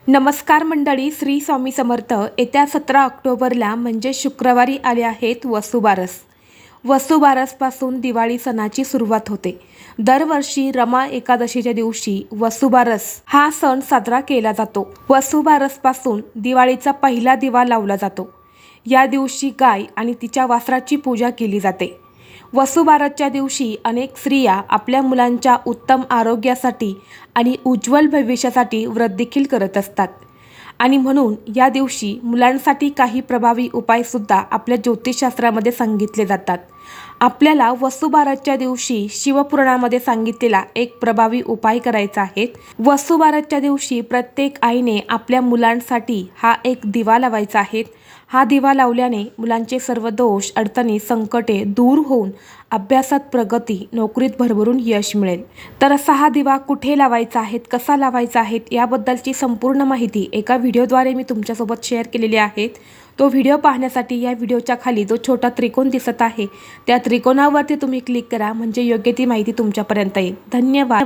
नमस्कार मंडळी, श्री स्वामी समर्थ. येत्या 17 ऑक्टोबरला म्हणजे शुक्रवारी आले आहेत वसुबारस. वसुबारसपासून दिवाळी सणाची सुरुवात होते. दरवर्षी रमा एकादशीच्या दिवशी वसुबारस हा सण साजरा केला जातो. वसुबारसपासून दिवाळीचा पहिला दिवा लावला जातो. या दिवशी गाय आणि तिच्या वासराची पूजा केली जाते. वसुबारसच्या दिवशी अनेक स्त्रिया आपल्या मुलांच्या उत्तम आरोग्यासाठी आणि उज्ज्वल भविष्यासाठी व्रत देखील करत असतात. आणि म्हणून या दिवशी मुलांसाठी काही प्रभावी उपायसुद्धा आपल्या ज्योतिषशास्त्रामध्ये सांगितले जातात. आपल्याला वसुबारसच्या दिवशी शिवपुराणामध्ये सांगितलेला एक प्रभावी उपाय करायचा आहे. वसुबारसच्या दिवशी प्रत्येक आईने आपल्या मुलांसाठी हा एक दिवा लावायचा आहे. हा दिवा लावल्याने मुलांचे सर्व दोष, अडचणी, संकटे दूर होऊन अभ्यासात प्रगती, नोकरीत भरभरून यश मिळेल. तर असा हा दिवा कुठे लावायचा आहे, कसा लावायचा आहे याबद्दलची संपूर्ण माहिती एका व्हिडिओद्वारे मी तुमच्यासोबत शेअर केलेली आहे. तो व्हिडिओ पाहण्यासाठी या व्हिडिओच्या खाली जो छोटा त्रिकोण दिसत आहे त्या त्रिकोणावरती तुम्ही क्लिक करा, म्हणजे योग्य ती माहिती तुमच्यापर्यंत येईल. धन्यवाद.